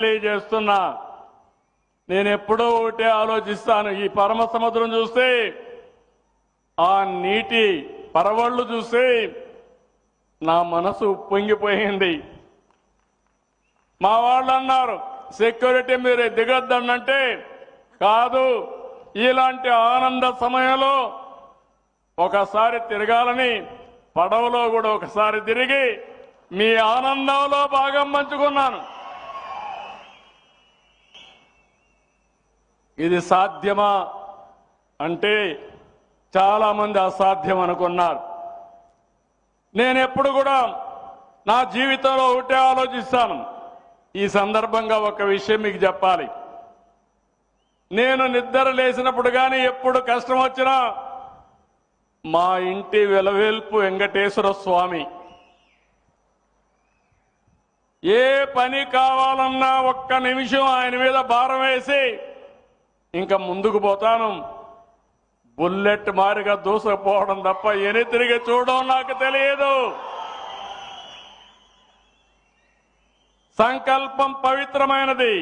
తెలియజేస్తున్నా. నేను ఎప్పుడో ఒకటే ఆలోచిస్తాను. ఈ పరమ సముద్రం చూస్తే, ఆ నీటి పరవళ్ళు చూస్తే నా మనసు పొంగిపోయింది. మా వాళ్ళు అన్నారు, సెక్యూరిటీ మీరు దిగొద్దనంటే, కాదు, ఇలాంటి ఆనంద సమయంలో ఒకసారి తిరగాలని పడవలో కూడా ఒకసారి తిరిగి మీ ఆనందంలో భాగం పంచుకున్నాను. ఇది సాధ్యమా అంటే చాలా మంది అసాధ్యం అనుకున్నారు. నేను ఎప్పుడు కూడా నా జీవితంలో ఒకటే ఆలోచిస్తాను. ఈ సందర్భంగా ఒక విషయం మీకు చెప్పాలి. నేను నిద్ర లేచినప్పుడు కానీ ఎప్పుడు కష్టం వచ్చినా మా ఇంటి వెలవేల్పు వెంకటేశ్వర స్వామి. ఏ పని కావాలన్నా ఒక్క నిమిషం ఆయన మీద భారం వేసి ఇంకా ముందుకు పోతాను. బుల్లెట్ మారిగా దూసుకుపోవడం తప్ప ఎని తిరిగి చూడడం నాకు తెలియదు. సంకల్పం పవిత్రమైనది.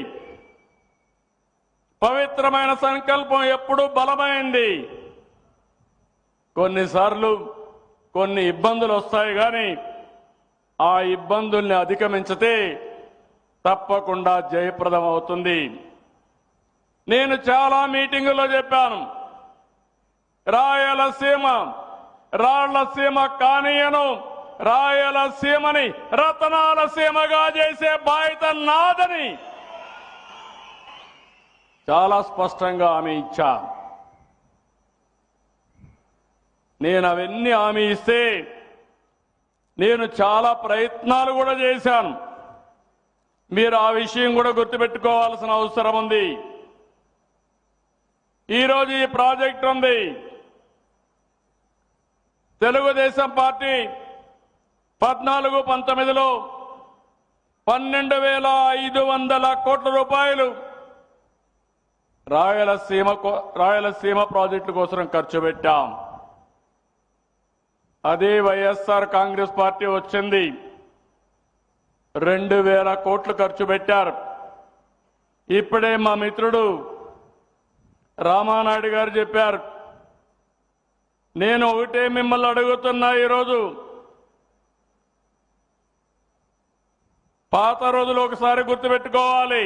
పవిత్రమైన సంకల్పం ఎప్పుడూ బలమైంది. కొన్నిసార్లు కొన్ని ఇబ్బందులు వస్తాయి, కానీ ఆ ఇబ్బందుల్ని అధిగమించితే తప్పకుండా జయప్రదం అవుతుంది. నేను చాలా మీటింగుల్లో చెప్పాను, రాయలసీమ రాళ్లసీమ కానీయను, రాయలసీమని రతనాల సీమగా చేసే బాధ్యత నాదని చాలా స్పష్టంగా హామీ ఇచ్చా. నేను అవన్నీ హామీ ఇస్తే నేను చాలా ప్రయత్నాలు కూడా చేశాను. మీరు ఆ విషయం కూడా గుర్తుపెట్టుకోవాల్సిన అవసరం ఉంది. ఈరోజు ఈ ప్రాజెక్ట్ ఉంది. తెలుగుదేశం పార్టీ 14-19లో 12,500 కోట్ల రూపాయలు రాయలసీమ ప్రాజెక్టుల కోసం ఖర్చు పెట్టాం. అదే వైఎస్ఆర్ కాంగ్రెస్ పార్టీ వచ్చింది, 2,000 కోట్లు ఖర్చు పెట్టారు. ఇప్పుడే మా మిత్రుడు రామానాయుడు గారు చెప్పారు. నేను ఒకటే మిమ్మల్ని అడుగుతున్నా, ఈరోజు పాత రోజులు ఒకసారి గుర్తుపెట్టుకోవాలి.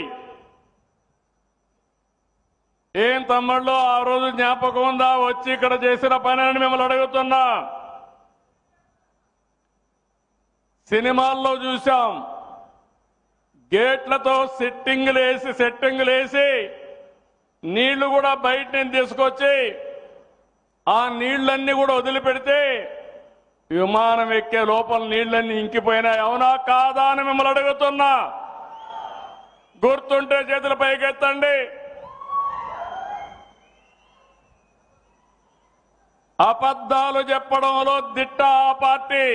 ఏం తమ్ముళ్ళు, ఆ రోజు జ్ఞాపకం ఉందా వచ్చి ఇక్కడ చేసిన పని అని మిమ్మల్ని అడుగుతున్నా. సినిమాల్లో చూశాం, గేట్లతో సెట్టింగులు వేసి నీళ్లు కూడా బయట నుంచి తీసుకొచ్చి ఆ నీళ్లన్నీ కూడా వదిలిపెడితే విమానం ఎక్కే లోపల నీళ్లన్నీ ఇంకిపోయినాయి. అవునా కాదా అని మిమ్మల్ని అడుగుతున్నా. గుర్తుంటే చేతుల పైకెత్తండి. అబద్ధాలు చెప్పడంలో దిట్ట ఆ పార్టీ.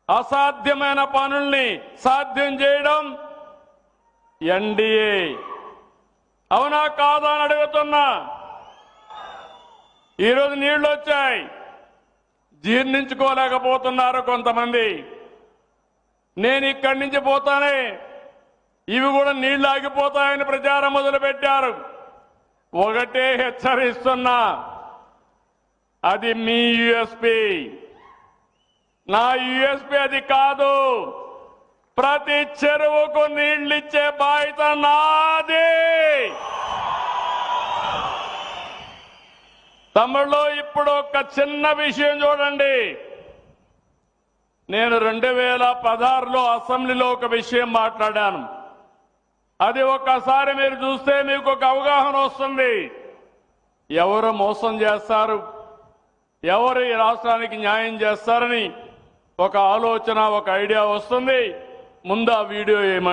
అసాధ్యమైన పనుల్ని సాధ్యం చేయడం ఎన్డీఏ. అవునా కాదా అని అడుగుతున్నా. ఈరోజు నీళ్లు వచ్చాయి, జీర్ణించుకోలేకపోతున్నారు కొంతమంది. నేను ఇక్కడి నుంచి పోతానే ఇవి కూడా నీళ్లు ఆగిపోతాయని ప్రచారం మొదలుపెట్టారు. ఒకటే హెచ్చరిస్తున్నా, అది మీ యూఎస్పీ. నా యూఎస్పీ అది కాదు. ప్రతి చెరువుకు నీళ్లిచ్చే బాధ్యత నాది. తమిళలో ఇప్పుడు ఒక చిన్న విషయం చూడండి. నేను 2016లో అసెంబ్లీలో ఒక విషయం మాట్లాడాను. అది ఒక్కసారి మీరు చూస్తే మీకు ఒక అవగాహన వస్తుంది. ఎవరు మోసం చేస్తారు, ఎవరు ఈ రాష్ట్రానికి న్యాయం చేస్తారని ఒక ఆలోచన, ఒక ఐడియా వస్తుంది. ముందు ఆ వీడియో ఏమంటారు?